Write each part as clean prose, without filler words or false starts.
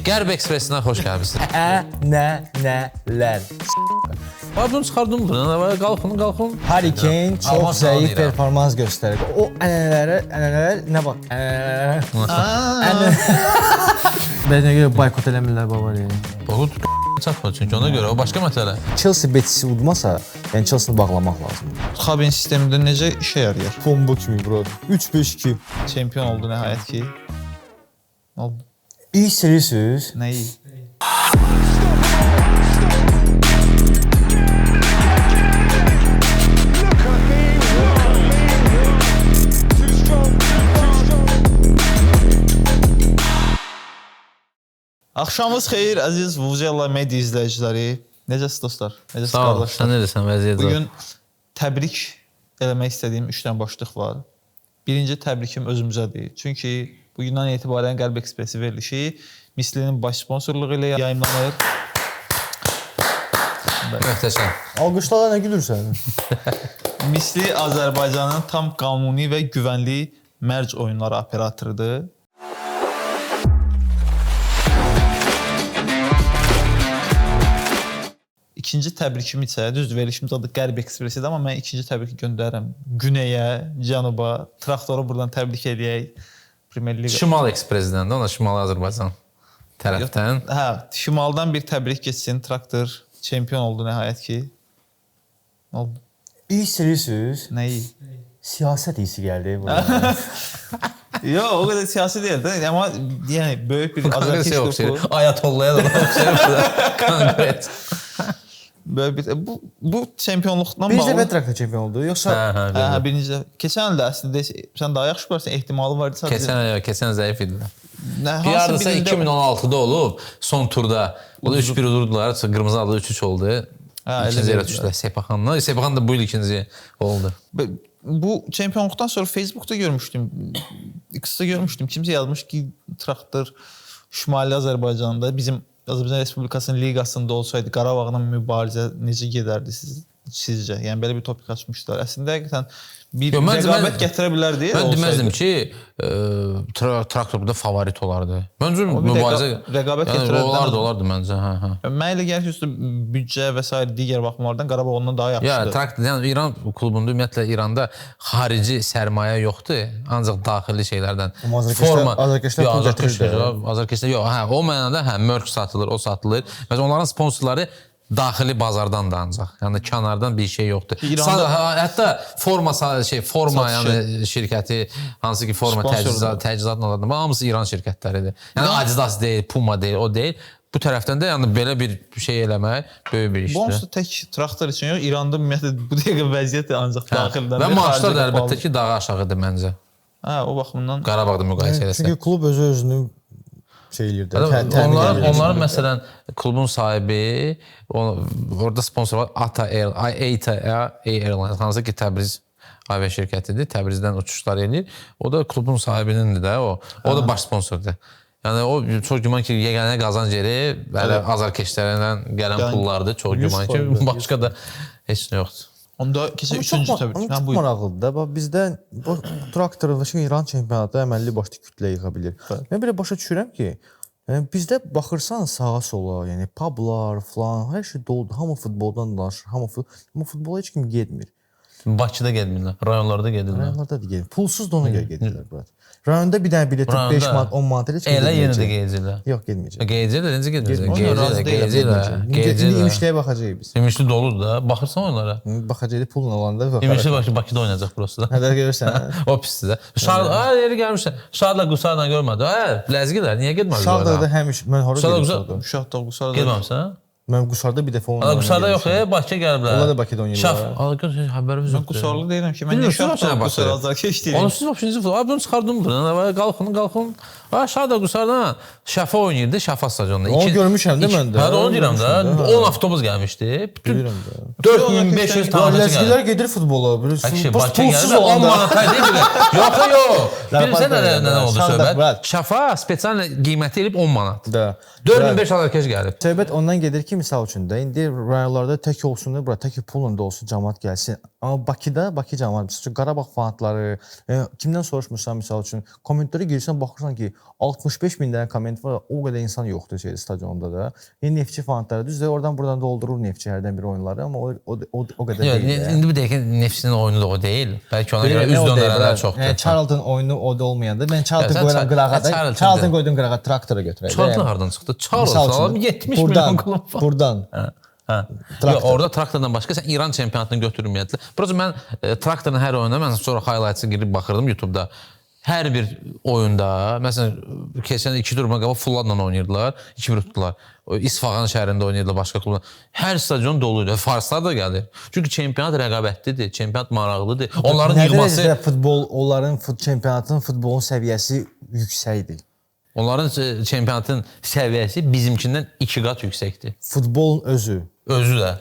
Qərb Ekspresindən xoş gəlmişsiniz. Ənənələr. Bunu çıxardım buradan. Qalxın. Harry Kane çox Alman zəif sağlayıram. performans göstərir. O ənənələr nə bax? Bəlkə görə boykot eləmirlər Bavariyaya. Boğut çatmır çünki ona görə o başqa məsələ. Chelsea betisi udmasa, yəni Chelsea-ni bağlamaq lazımdır. Xabin sistemində necə işə yarayır? Bomba kimi bro. 3-5-2. Çempion oldu nəhayət ki. Ne oldu? İyi serirsiniz. Nəyi? Axşamınız xeyir əziz Vuzela Media izləyiciləri. Necəsiz dostlar? Necəsiz Sağ ol. qardaşlar? Sən necəsən vəziyyət? Bugün təbrik eləmək istədiyim 3 dənə başlıq var. Birinci təbrikim özümüzədir. Çünki bugündən etibarən Qərb Ekspresi verilişi Mislinin baş sponsorluğu ilə yayımlanır. Möhtəşəm. Alqışlara nə gülürsən? Misli Azərbaycanın tam qanuni və güvənli mərc oyunları operatorudur. İkinci təbrikim isə, düzdür, verilişimiz adı Qərb Ekspresidir, amma mən ikinci təbriki göndərirəm Günəyə, Cənuba, traktoru buradan təbrik edək. Premier Liga. Şimal Ekspresindən də ona Şimali Azərbaycan tərəfdən. Hə, şimaldan bir təbrik keçsin. Traktor çempion oldu nəhayət ki. Ne oldu? İyi serirsiniz. Nəyi? Siyasət iyisi gəldi. Yox, o qədər siyasi deyil də, amma yəni böyük bir azarkeş topu. Ayatollaya da oxşayır. Konkret. Böyük bir bu çempionluqdan Birinci bağlı. dəfə Traktor çempion oldu, yoxsa Hə, birinci dəfə. Keçən ildə əslində sən daha yaxşı bilərsən, ehtimalı var idi sadəcə. Keçən zəif idilər. Hansı Piyardasa birində 2016-da olub, son turda. O da 3-1 udurdular, qırmızı adlı 3-3 oldu. İkinci yerə düşdülər Sepaxanla. Sepaxan da bu il ikinci oldu. bu çempionluqdan sonra Facebook'ta görmüşdüm. X'da görmüşdüm. Kimsə yazmış ki, Traktor Şimali Azərbaycanda bizim Azərbaycan Respublikasının liqasında olsaydı Qarabağla mübarizə necə gedərdi sizcə? Yəni belə bir topik açmışlar. Əslində həqiqətən bir rəqabət gətirə bilərdi. Mən deməzdim ki, Traktor burada favorit olardı. Məncə mübarizə rəqabət gətirərdi. Olardı məncə. Mənə elə gəlir ki, büdcə və s. digər baxımlardan Qarabağ ondan daha yaxşıdır. Ya Traktor, yəni İran klubunda ümumiyyətlə İranda xarici sərmayə yoxdur, ancaq daxili şeylərdən. Azərkeşlər yox, hə, o mənada hə, mörk satılır, o satılır. Məsələn onların sponsorları daxili bazardan da ancaq. Yəni kənardan bir şey yoxdur. Hətta forma yəni şirkəti hansı ki forma təchizatını alırdı. Hamısı İran şirkətləridir. Yəni Adidas deyil, Puma deyil, o deyil. Bu tərəfdən də yəni belə bir şey eləmək böyük bir işdir. Bu onsuz tək Traktor üçün yox, İranda ümumiyyətlə bu dəqiqə vəziyyət ancaq daxildən. Və maaşlar da əlbəttə ki daha aşağıdır məncə. Hə, o baxımdan Qarabağda müqayisə eləsə. Çünki klub özünü şey eləyir də. Onların məsələn klubun sahibi orada sponsor var ATA Airlines, hansı ki Təbriz avia şirkətidir. Təbrizdən uçuşlar eləyir. O da klubun sahibinindir də o. O da baş sponsordur. Yəni o çox güman ki yeganə qazanc yeri azarkeşlərindən gələn pullardır. Çox güman ki başqa da heç nə yoxdur. Onda keçək üçüncü təbrik. Çox maraqlıdır da. Bizdə bu Traktorlaşın İran çempionatı əməlli başlı kütlə yığa bilir. Mən belə başa düşürəm ki, bizdə baxırsan sağa sola, yəni publar falan, hər şey doludur. Hamı futboldan danışır, amma futbola heç kim getmir. Bakıda getmirlər, rayonlarda gedirlər. Rayonlarda da gedir. Pulsuz da ona görə gedirlər bura. Rayonda bir dənə bilet 5 manat, 10 manat elə elə yenə də gedəcəklər. Yox, getməyəcək. Gedəcəklər, necə gedəcəklər? Gedəcəklər. İmişliyə baxacağıq biz. İmişli doludur da. Baxırsan onlara. Baxacağıq pulla olanda baxarıq. İmişli Bakıda oynayacaq burası da. Hədə görürsən. O pisdir də. Yeri gəlmişsən. Şadla Qusarla görmədi. Ləzgilər, niyə getmədilər? Şadla da həmişə mən hara gedirəm? Şadla Qusarda. Getməmsən? Mən Qusarda bir dəfə oynaydım. Qusarda yox, Bakıya gəliblər. Onlar da Bakıda oynayırlar. Xəbərimiz yoxdur. Mən Qusarlı deyirəm ki, mən Şadla Qusarda azarkeş deyirəm. Onu siz vəbşinizi bunu çıxardım buradan. Qalxın. Şadla Qusardan Şəfa oynayırdı, Şəfa stadionunda. Onu görmüşəm də mən də. Hə, onu deyirəm də. 10 avtobus gəlmişdi. Bilirəm də. 4500 tamaşaçı gəldi. Ləzgilər gedir futbola. Bakıya gəldi. 10 manata deyil. Yox. Bilirsən nə oldu söhbət? Şəfa spesial qiyməti elib 10 manat. 4500 azarkeş gəlib. Söhbət ondan gedir ki, misal üçün də indi rayonlarda tək olsun da, bura tək pulla da olsun cəmaət gəlsin. Amma Bakıda, Bakı cəmaət, məsəl üçün Qarabağ fanatları, kimdən soruşmursan misal üçün, kommentlərə girirsən baxırsan ki, 65 min dənə komment var, o qədər insan yoxdur şeydə stadionda da. Yəni Neftçi fanatları düzdür, oradan buradan doldurur Neftçi hərdən bir oyunları, amma o qədər Yox, deyil. indi bir dəqiqə Neftçinin oyunu da o deyil. Bəlkə ona görə üz döndərənlər çoxdur. Yəni Charlton oyunu o da olmayanda mən Charlton qoyuram qırağa. Charlton qoydum qırağa traktora götürəcəm. Charlton hardan çıxdı? Charlton 70 milyon klub var. Buradan. Yox, orada traktordan başqa sən İran çempionatını götürür ümumiyyətlə. Prosta mən traktorun hər oyununa mən sonra highlights-ı girib baxırdım YouTube-da. Hər bir oyunda, məsələn, keçən 2 turma qabaq Fulladla oynayırdılar, 2-1 tutdular. İsfahan şəhərində oynayırdılar başqa klubla. Hər stadion doluydu. Farslar da gəlir. Çünki çempionat rəqabətlidir, çempionat maraqlıdır. Onların yığması Nə futbol, onların çempionatın futbolun səviyyəsi yüksəkdir. Onların çempionatın səviyyəsi bizimkindən 2 qat yüksəkdir. Futbolun özü. Özü də.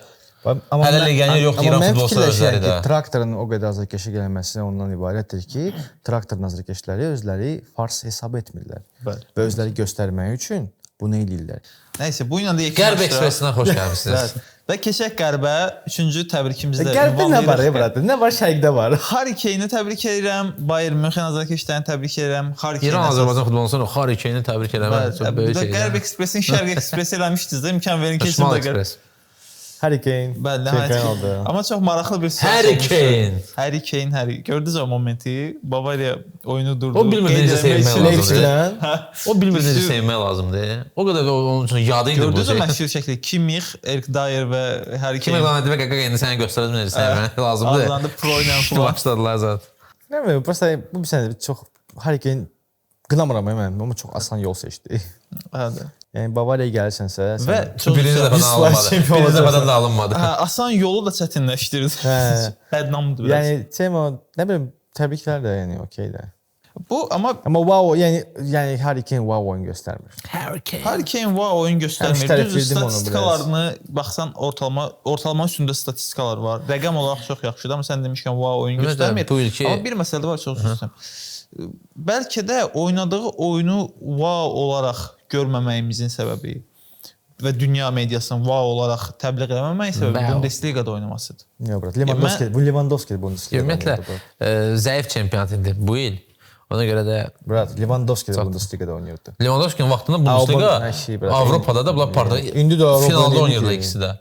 Amma Hələ legioner yoxdur, İran futbolçuları özləri də. Traktorun o qədər azarkeşə gəlməsi ondan ibarətdir ki, traktorun azarkeşləri özləri fars hesab etmirlər. Və özləri göstərmək üçün bunu eləyirlər. Nəysə, bu ilə də Qərb Ekspresinə xoş gəlmisiniz. Və keçək Qərbə, 3-cü təbrikimizdə. Qərbdə nə var, burada? Nə var, şərqdə var? Harry Kane-i təbrik edirəm, Bayern Münxen azarkeşlərini təbrik edirəm. İran Azərbaycan futbolçusundan Harry Kane-i təbrik eləmək çox böyük şeydir. Qərb Ekspresin Şərq Ekspresi eləmişdiniz də, imkan verin keçin Şimal də Qərb. Ekspres. Harry Kane. Bəli, oldu. Amma çox maraqlı bir söz. Harry Kane. Harry Kane. Gördünüz o momenti? Bavariya oyunu durdu. O bilmir necə sevmək lazımdır. Lazımdır. O bilmir necə sevmək lazımdır. O qədər onun üçün yadı idi bu Gördünüz o şey. məşhur şəkli? Kimmich, Erik Dyer və Harry Kim Kane. qanədi və qaqa indi sənə göstərəcəm necə sevmək lazımdır. Adlandı pro ilə falan. Başladılar zaten. Nə bileyim, prosta bu bir sənə çox Harry Kane qınamıram mən, amma çox asan yol seçdi. Hə. Yəni Bavariyaya gəlirsənsə, Və Birinci dəfədən alınmadı. Birinci dəfədən də alınmadı. Hə, asan yolu da çətinləşdirdi. Hə. Bədnamdır biraz. yəni Temo, nə bilim, təbriklər də, yəni okey də. Bu amma Amma wow, yəni Harry Kane wow oyun göstərmir. Harry Kane. Harry Kane oyun göstərmir. Həmişə Düzdür, tərəfdirdim onu statistikalarını baxsan ortalama üstündə statistikalar var. Rəqəm olaraq çox yaxşıdır, amma sən demişkən oyun Evet, göstərmir. bu ilki- Amma bir məsələ var, çox üzr istəyirəm. Bəlkə də oynadığı oyunu olaraq görməməyimizin səbəbi və dünya mediasının olaraq təbliğ eləməməyin səbəbi Wow. Bundesliqada oynamasıdır. Yox, brat, Lewandowski Bundesliga. Ümumiyyətlə zəif çempionat idi bu il. Ona görə də Brat, Lewandowski də Bundesliga-da oynayırdı. Lewandowski'nin vaxtında Hər Bundesliga şey, brat. Avropada da bunlar parda İndi də Avropada finalda deyil oynayırdılar ki. ikisi də.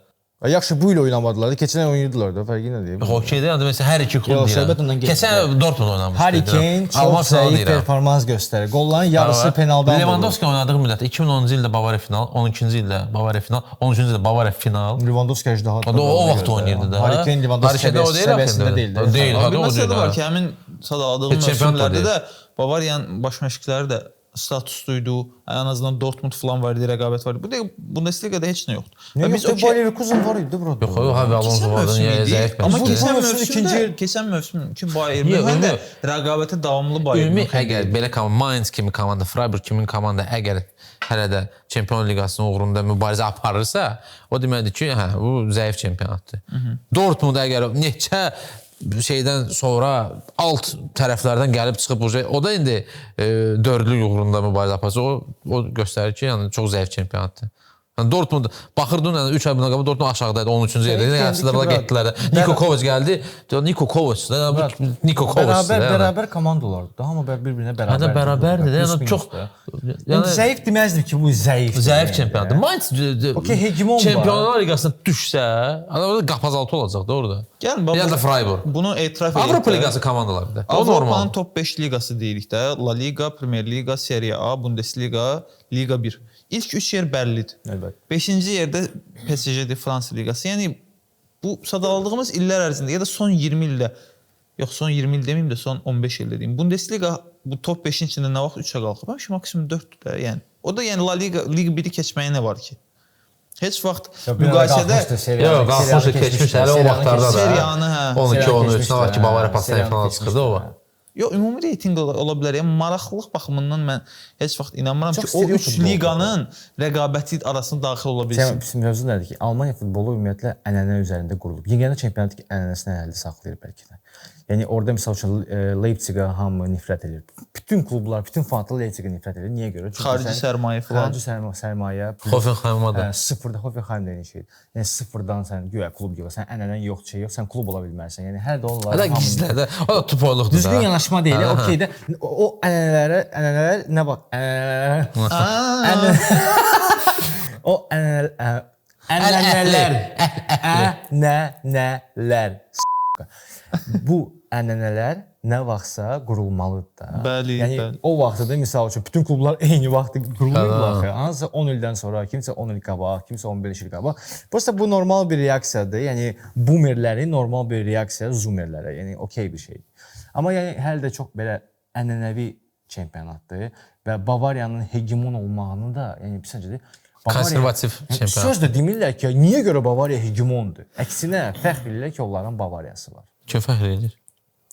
Yaxşı bu il oynamadılar. Keçən il oynayırdılar da, fərqi nədir? Hokeydə yəni məsələn hər iki klub Yox, söhbət ondan deyirəm. getdi. Keçən Dortmund oynamışdı. Harry Kane çox zəif performans göstərir. Qolların yarısı penaldan vurur. Lewandowski oynadığı müddətdə 2010-cu ildə Bavariya final, 12-ci ildə Bavariya final, 13-cü ildə Bavariya final. Lewandowski əcdaha. O vaxt oynayırdı da. Harry Kane Lewandowski səviyyəsində deyil. Deyil, Bir o məsələ deyil. var ki, həmin sadaladığım Heç çempionat da mövsümlərdə deyil. də Bavariyanın baş məşqçiləri də statusluydu. En azından Dortmund falan var idi, rəqabət var idi. Bu da Bundesliga-da heç nə yoxdur. Nə yox, Bayer Leverkusen var idi bura. Yox, o Xavi Alonso vardı, niyə zəif Amma məşqçi. keçən mövsüm ki Bayern Münxen də rəqabətə davamlı Bayern Ümumi Münxen. əgər belə Mainz kimi komanda, Freiburg kimi komanda əgər hələ də Çempionlar Liqasının uğrunda mübarizə aparırsa, o deməkdir ki, hə, bu zəif çempionatdır. Dortmund əgər neçə şeydən sonra alt tərəflərdən gəlib çıxıb o da indi dördlük uğrunda mübarizə aparsa, o göstərir ki, yəni çox zəif çempionatdır. Yəni Dortmund baxırdın, yəni 3 ay bundan qabaq Dortmund aşağıdaydı, 13-cü yerdə idi. Yəni əslində bunlar getdilər. Niko Kovac gəldi. Niko Kovac da, Niko Kovac. Bərabər komandalardı. Hamı bir-birinə bərabər. Hə, bərabərdir. Yəni çox yəni zəif deməzdim ki, bu zəif. Zəif çempionatdır. Mainz hegemon var. Çempionlar Liqasına düşsə, orada qapazaltı olacaq da orada. Ya da Freiburg. Bunu etiraf edək. Avropa Liqası komandaları da. O Avropanın normal. top 5 liqası deyirik də. La Liga, Premier Liga, Serie A, Bundesliga, Liga 1. İlk 3 yer bəllidir. Əlbəttə. 5-ci yerdə PSG-dir, Fransa Liqası. Yəni bu sadaladığımız illər ərzində ya da son 20 ildə, yox son 20 il deməyim də son 15 ildə deyim. Bundesliga bu top 5-in içində nə vaxt 3-ə qalxıb? Həmişə maksimum 4-dür də. Yəni o da yəni La Liga, Liga 1-i keçməyə nə var ki? Heç vaxt müqayisədə Yox, qalxmışdı, keçmişdi. Hələ o vaxtlarda da. seriyanı, hə. 12-13 nə var ki, Bavariya pasdan finala çıxırdı o vaxt. Yox, ümumi reytinq ola bilər. Yəni maraqlılıq baxımından mən heç vaxt inanmıram ki, o 3 liqanın rəqabəti arasında daxil ola bilsin. Mövzu nədir ki, Almaniya futbolu ümumiyyətlə ənənə üzərində qurulub. Yeganə çempionat ki, ənənəsini əldə saxlayır bəlkə də. Yəni orada məsəl üçün Leipzigə hamı nifrət edir. Bütün klublar, bütün fanatlar Leipzigə nifrət edir. Niyə görə? Çünki Xarici sərmayə falan. Xarici sərmayə. Hoffenheim'a da. Sıfırda Hoffenheim deyilən şey. Yəni sıfırdan sən güya klub yox, sən ənənən yox, şey yox, sən klub ola bilmərsən. Yəni hər də onlar. Hətta gizlədə. O da tupoyluqdur da. Düzgün yanaşma deyil. Okey də o ənənələr nə bax? O ənənələr. Bu ənənələr nə vaxtsa qurulmalıdır da. Bəli, yəni bəli. o vaxtda da misal üçün bütün klublar eyni vaxtda qurulurlar axı. Hansısa 10 ildən sonra, kimsə 10 il qabaq, kimsə 15 il qabaq. Prosta bu normal bir reaksiyadır. Yəni boomerlərin normal bir reaksiya zoomerlərə. Yəni okey bir şeydir. Amma yəni hələ də çox belə ənənəvi çempionatdır və Bavariyanın hegemon olmağını da, yəni pisəcədir. Konservativ çempionat. Söz də demirlər ki, niyə görə Bavariya hegemondur? Əksinə fəxr edirlər ki, onların Bavariyası var. Kim fəxr edir?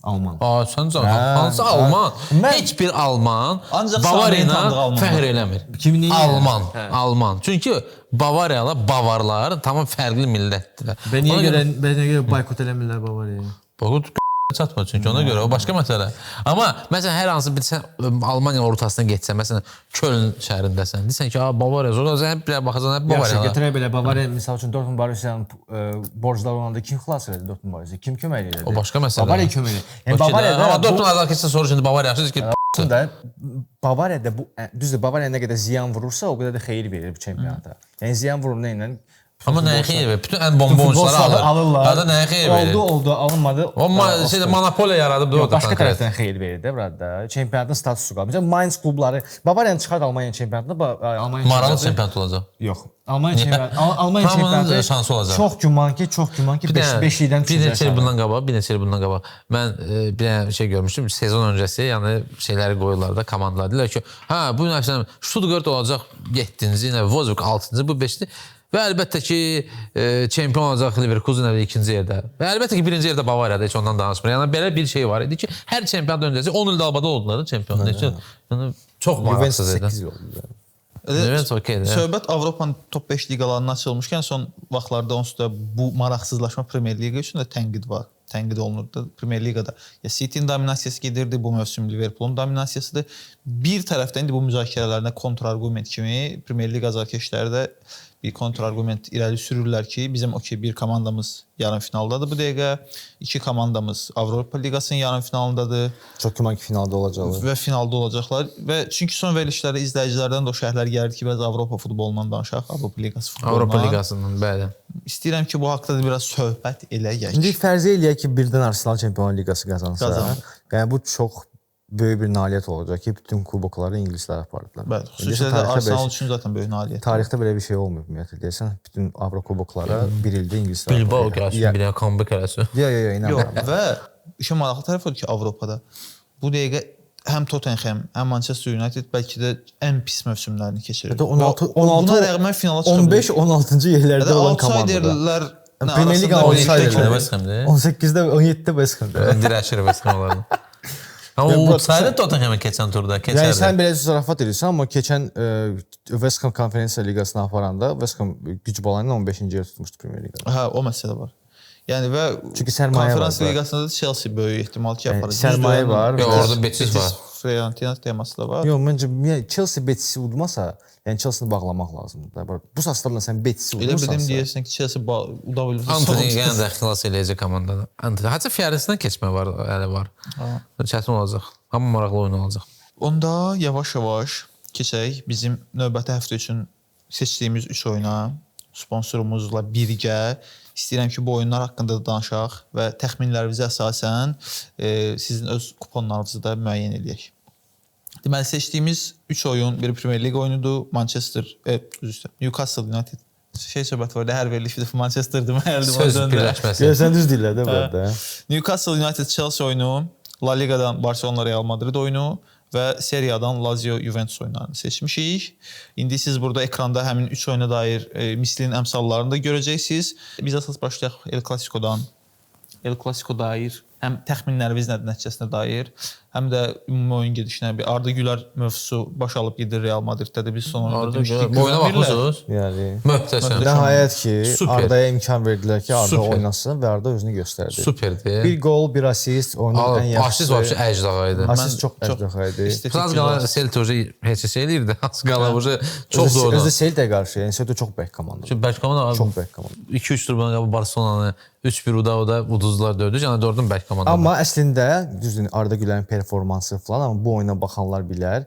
Alman. Sən canım, hansı Alman? Heç bir Alman Bavariya ilə fəxr eləmir. Kimin Alman. Çünki Bavariyalı Bavarlar tamam fərqli millətdirlər. Niyə görə boykot eləmirlər Bavariyayı? Boykot çatmır çünki ona görə o başqa məsələ. Amma məsələn hər hansı bir sən Almaniya ortasına getsən, məsələn Köln şəhərindəsən, desən ki, Bavariya zor, sən bir baxasan hep Bavariya. Yaxşı, götürək belə Bavariya misal üçün Dortmund Borussiyanın borcları olanda kim xilas elədi Dortmund Borussiya? Kim kömək elədi? O başqa məsələ. Bavariya kömək elədi. Yəni Bavariyada Dortmund azarkeçsə soru şimdi Bavariya yaxşıdır ki, Bavariyada bu düzdür, Bavariya nə qədər ziyan vurursa, o qədər də xeyir verir bu çempionata. Yəni ziyan vurur nə ilə? Amma nəyə xeyir verir? Bütün ən bomba oyuncuları alırlar. Hada nəyə xeyir verir? Oldu, alınmadı. O monopoliya yaradıb da o da. Başqa tərəfdən xeyir verir də burada. Çempionatın statusu qalır. Məsələn, Mainz klubları Bavariyanı çıxart Almanya çempionatında, Almanya Maralı çempionat olacaq. Yox. Almanya çempionatı şansı olacaq. Çox güman ki 5-likdən bir neçə il bundan qabaq mən bir dənə şey görmüşdüm. Sezon öncəsi, yəni şeyləri qoyurlar da komandalar. Deyirlər ki, bu gün məsələn Stuttgart olacaq 7-ci, Wolfsburg 6-cı, bu 5-ci. Və əlbəttə ki, çempion olacaq Leverkusen 2-ci yerdə. Və əlbəttə ki, 1-ci yerdə Bavariyada, heç ondan danışmır. Yəni belə bir şey var idi ki, hər çempionat öncəsi 10 il dalbada oldular çempion. Yəni çox maraqsız idi. 8 il oldu. Söhbət Avropanın top 5 liqalarının açılmışkən son vaxtlarda onsuz da bu maraqsızlaşma Premier Liqa üçün də tənqid var. Tənqid olunurdu Premier Liqada. Ya City-nin dominasiyası gedirdi, bu mövsüm Liverpoolun dominasiyasıdır. Bir tərəfdən də bu müzakirələrinə kontrargument kimi Premier Liqa azarkeşləri də bir kontrargument irəli sürürlər ki, bizim bir komandamız yarım finaldadır bu dəqiqə, 2 komandamız Avropa Liqasının yarım finalındadır. Çox güman ki, finalda olacaqlar. Və finalda olacaqlar. Və çünki son verilişlərdə izləyicilərdən də o şərhlər gəldi ki, bəzi Avropa futbolundan danışaq, Avropa Liqası futbolundan. Avropa Liqasından, bəli. İstəyirəm ki, bu haqqda da biraz söhbət eləyək. İndi fərzə eləyək ki, birdən Arsenal Çempionlar Liqası qazansa, yəni bu çox böyük bir nailiyyət olacaq ki, bütün kubokları ingilislər apardılar. Bəli, xüsusilə də Arsenal üçün zaten böyük nailiyyət. Tarixdə belə bir şey olmayıb ümumiyyətlə deyirsən, bütün Avro kuboklara bir ildə ingilislər. Bilbao gəlsin, bir dənə comeback eləsin. Yox, və işin maraqlı tərəfi odur ki, Avropada bu dəqiqə həm Tottenham, həm Manchester United bəlkə də ən pis mövsümlərini keçirir. Buna rəğmən finala çıxa bilir. 15-16-cı yerlərdə olan komandalar. Premier Liqa outsiderlər. 18-də, 17-də West Ham. Dirəşir West Ham olardı. Amma o sayda Tottenham'a keçən turda keçərdi. Yəni sən belə zarafat edirsən, amma keçən West Ham Konferensiya Liqasına aparanda West Ham güc balanı ilə 15-ci yer tutmuşdu Premier Liqada. Hə, o məsələ var. Yəni və Konferensiya Liqasında da Chelsea böyük ehtimal ki aparır. Sərmayə var. Orada Betis var. Fiorentina teması da var. Yox, məncə Chelsea Betis'i udmasa, yəni Chelsea-ni bağlamaq lazımdır. Bu saatlarla sən Betis'i udursansa. Elə bildim deyirsən ki, Chelsea uda bilir. Antony yenə də xilas eləyəcək komandadan. Hətta Fiorentina'dan keçmə var, hələ var. Çətin olacaq. Amma maraqlı oyun olacaq. Onda yavaş-yavaş keçək bizim növbəti həftə üçün seçdiyimiz 3 oyuna. Sponsorumuzla birgə istəyirəm ki, bu oyunlar haqqında da danışaq və təxminlərinizə əsasən sizin öz kuponlarınızı da müəyyən edək. Deməli, seçdiyimiz 3 oyun bir Premier Liga oyunudur. Newcastle United. Söhbət var da, hər veriliş bir Manchester deməliydim. Söz birləşməsi. Sən düz dillər də burada. Newcastle United Chelsea oyunu, La Liga'dan Barcelona Real Madrid oyunu və seriyadan Lazio Juventus oyunlarını seçmişik. İndi siz burada ekranda həmin 3 oyuna dair mislin əmsallarını da görəcəksiniz. Biz əsas başlayaq El Clasico'dan. El Clasico dair həm təxminlərimiz nədir nəticəsinə dair, həm də ümumi oyun gedişinə bir Arda Güler mövzusu baş alıb gedir Real Madriddə də biz son oyunda demişdik. Bu oyuna baxırsınız. Yəni Möhtəşəm. nəhayət ki, Super. Ardaya imkan verdilər ki, Arda Super. oynasın və Arda özünü göstərdi. Superdir. Bir gol, bir assist, oyunun ən Asist yaxşısı. vəbşi əcdağa idi. Assist çox əjdaha idi. Az qala Celtic heç şey eləyirdi. Az qala çox zordu. Özü Celtic qarşı, yəni Celtic çox bək komanda. Çünki bəlkə komanda Çox bək komanda. 2-3 tur bundan qabaq Barselonanı 3-1 uduzdular, dördü. Yəni 4-ün bəlkə komanda. Amma əslində düzdür Arda Gülərin performansı falan, amma bu oyuna baxanlar bilər,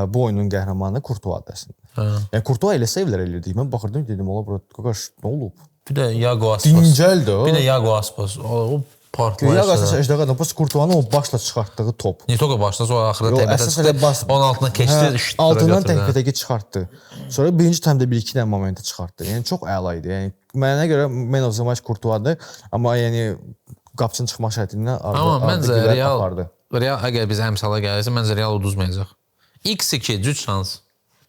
bu oyunun qəhrəmanı Courtois-dır əslində. Yəni Courtois elə sevlər elirdik. Mən baxırdım dedim, ola bura qaqaş nə olub? Bir də Iago Aspas. Dincəldir o. Bir də Iago Aspas. O partlayış. Iago Aspas əjdaha da pas Courtois-nın o başla çıxartdığı top. Nitoka başladı, sonra axırda təbətə əsas çıxdı. elə bas- 16-dan keçdi. Altından təkbətəki çıxartdı. Sonra birinci təmdə 1-2 dənə momentə çıxartdı. Yəni çox əla idi. Yəni mənə görə man of the match Courtois-dır, amma yəni qapıçının çıxmaq şərtindən Amma Arda məncə Güler Real apardı. əgər biz əmsala gəlirsə, məncə Real uduzmayacaq. X2 cüt şans.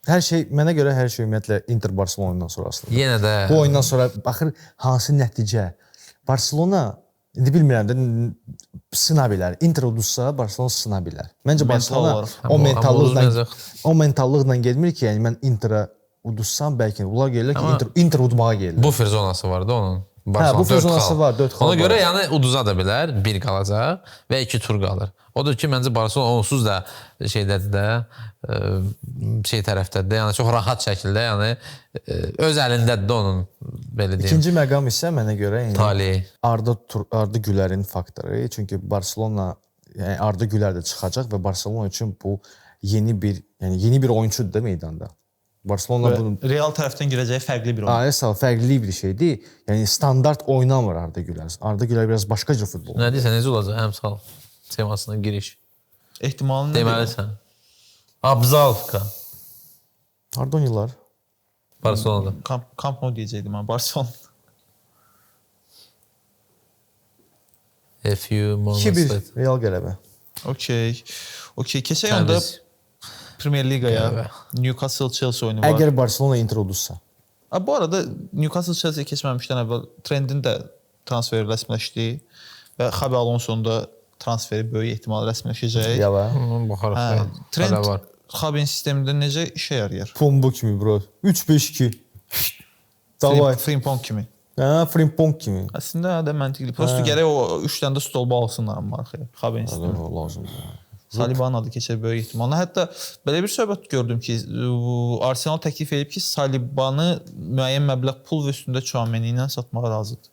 Hər şey mənə görə hər şey ümumiyyətlə Inter Barcelona oyunundan sonra asılıdır. Yenə də Bu oyundan sonra baxır hansı nəticə. Barcelona indi bilmirəm də sına bilər. Inter uduzsa Barcelona sına bilər. Məncə Barcelona olaraq. o Amma mentallıqla uduzmayacaq. o mentallıqla getmir ki, yəni mən Interə uduzsam bəlkə onlar gəlirlər ki, Inter udmağa gəlirlər. bufer zonası var da onun. bufer zonası var, 4 xal Ona görə var. yəni uduza da bilər, 1 qalacaq və 2 tur qalır. Odur ki, məncə Barselona onsuz da şeydədir də, şey tərəfdədir. Yəni çox rahat şəkildə, yəni öz əlindədir də onun belə deyim. İkinci məqam isə mənə görə yəni Tali. Arda Gülərin faktoru. Çünki Barcelona yəni Arda Güler də çıxacaq və Barcelona üçün bu yeni bir oyunçudur da meydanda. Barcelona bunu Real tərəfdən girəcəyi fərqli bir oyun. Sağ fərqli bir şeydir. Yəni standart oynamır Arda Güler. Arda Güler biraz başqa cür futbol. Nə deyirsən, necə olacaq əmsal temasına giriş? Ehtimalın nədir? Deməlisən. Abzalka. Harda oynayırlar? Barcelona'da. Camp Nou deyəcəkdim mən Barcelona. A few moments 2-1 later. Real qələbə. Okey. Keçək onda Premier Ligaya Newcastle Chelsea oyunu var. Əgər Barcelona Inter uduzsa. Bu arada Newcastle Chelsea keçməmişdən əvvəl Trendin də transferi rəsmiləşdi və Xabi Alonso'nun da transferi böyük ehtimal rəsmiləşəcək. Yava. Baxarıq. Trend Xabi'nin sistemində necə işə yarayır? Pombo kimi bro. 3-5-2. Davay. Frimpong kimi. Frimpong kimi. Əslində də məntiqli. Prosto gərək o 3 dənə də stolba alsınlar amma arxaya. Xabi'nin sistemi. Lazımdır. Saliba'nın adı keçir böyük ehtimalla. Hətta belə bir söhbət gördüm ki, Arsenal təklif edib ki, Saliba'nı müəyyən məbləğ pul və üstündə Tchouameni ilə satmağa razıdır.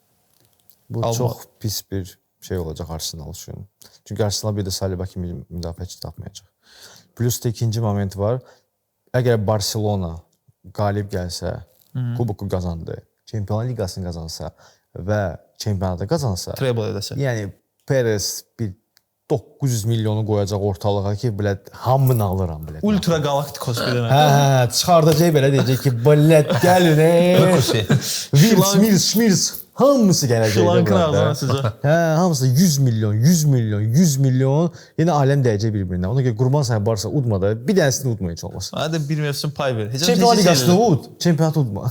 Bu çox pis bir şey olacaq Arsenal üçün. Çünki Arsenal bir də Saliba kimi müdafiəçi tapmayacaq. Plus da ikinci moment var. Əgər Barcelona qalib gəlsə, kuboku qazandı, Çempionlar Liqasını qazansa və çempionatı qazansa, Treble edəsə. yəni Perez bir 900 milyonu qoyacaq ortalığa ki, bilət hamını alıram bilət. Ultra Galacticos bir dənə. Çıxardacaq belə deyəcək ki, bilət gəlin. Mirs, hamısı gələcək. Şlankın ağzına sıcaq. Hamısı 100 milyon. Yenə aləm dəyəcək bir-birinə. Ona görə Qurban sənə barsa udmada, bir dənəsini udma heç olmasa. Hadi bir mövsüm pay ver. Çempionlar Liqasını ud, çempionatı udma.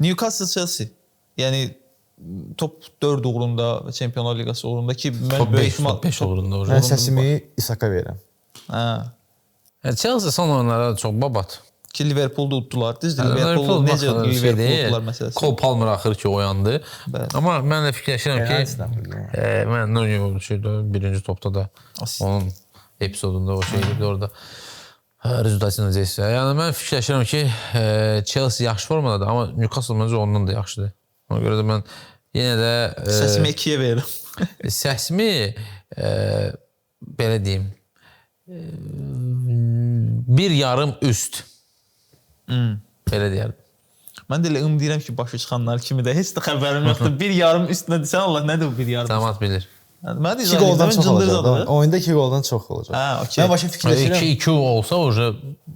Newcastle Chelsea. Yəni top 4 uğrunda, Çempionlar Liqası uğrunda ki, mən böyük ehtimal top 5 uğrunda Mən səsimi İsaka verirəm. Chelsea son oyunlara çox babat. Ki Liverpool'da utdular. Düzdür, Liverpool necə Liverpool utdular məsələsi. Cole Palmer axır ki oyandı. Amma mən də fikirləşirəm ki, mən Nuno birinci topda da onun epizodunda o şey idi orada. Rezultatı necəsə. Yəni mən fikirləşirəm ki, Chelsea yaxşı formadadır, amma Newcastle məncə ondan da yaxşıdır. Ona görə də mən yenə də səsimi 2-yə verirəm. Səsimi belə deyim, bir yarım üst. Belə deyərdim. Mən də elə deyirəm ki, başı çıxanlar kimi də heç də xəbərim yoxdur. Bir yarım üstünə desən Allah nədir bu bir yarım? Cəmaət bilir. Mən də 2 goldan çox olacaq. Oyunda 2 goldan çox olacaq. Mən başa fikirləşirəm. 2-2 olsa oje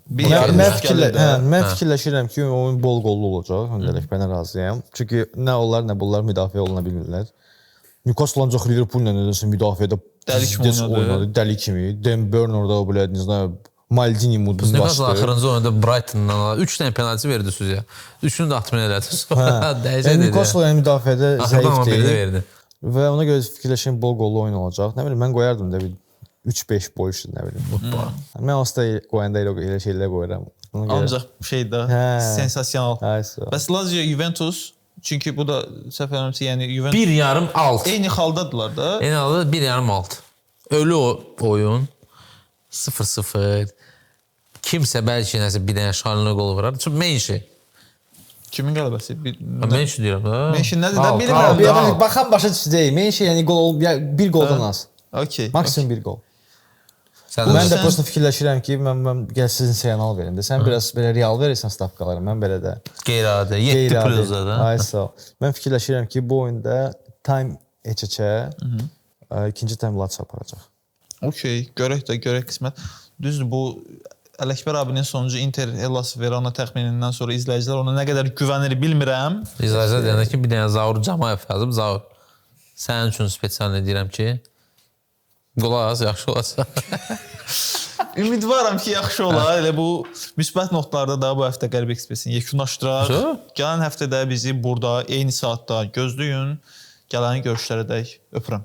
bir yarım mən fikirləşirəm ki, oyun bol qollu olacaq. Öndəlik mənə razıyam. Çünki nə onlar, nə bunlar müdafiə oluna bilmirlər. Newcastle ancaq Liverpool-la nəsə müdafiədə oynadı. Dəli kimi. Dan Burn orada o belə Maldini muduzlaşdı. Newcastle axırıncı oyunda Brightondan 3 dənə penalti verdi sizə. 3-ünü də atmaya elədi. Dəyəcək dedi. Newcastle müdafiədə zəifdir. Və ona görə fikirləşirəm bol qollu oyun olacaq. Nə bilim mən qoyardım da bir 3-5 gol üçün nə bilim. Mən aslında qoyanda elə şeylər qoyuram. Ona görə Ancaq şey də sensasional. Bəs Lazio Juventus çünki bu da səhv eləmirəmsə yəni Juventus 1,5 alt. eyni xaldadılar da. En azı 1,5 alt. Ölü oyun 0-0. Kimsə bəlkə nəsə bir dənə şanlı qol vurar. Çünki Menşi. Kimin qələbəsi? Menşi deyirəm da. Menşi nədir? Mən Abi, bilmirəm. baxan başa düşəcək. Mən şey yəni gol bir qoldan az. Okay. Maksimum bir qol. Sən Mən də sən- prosta fikirləşirəm ki, mən gəl sizin signal verim də. Sən biraz belə real verirsən stavkaları, mən belə də qeyri-adi 7 plusda da. Ay sağ ol. Mən fikirləşirəm ki, bu oyunda time HC ikinci time lat aparacaq. Okay, görək qismət. Düzdür, bu Ələkbər abinin sonuncu Inter Hellas Verona təxminindən sonra izləyicilər ona nə qədər güvənir bilmirəm. İzləyicilər deyəndə ki, bir dənə Zaur Camayev yazıb, Zaur. Sənin üçün spesial deyirəm ki, qola az yaxşı olacaq. Ümidvaram ki, yaxşı olar. Elə bu müsbət notlarda da bu həftə Qərib Ekspresini yekunlaşdıraq. Gələn həftə də bizi burada eyni saatda gözləyin. Gələn görüşlərədək öpürəm.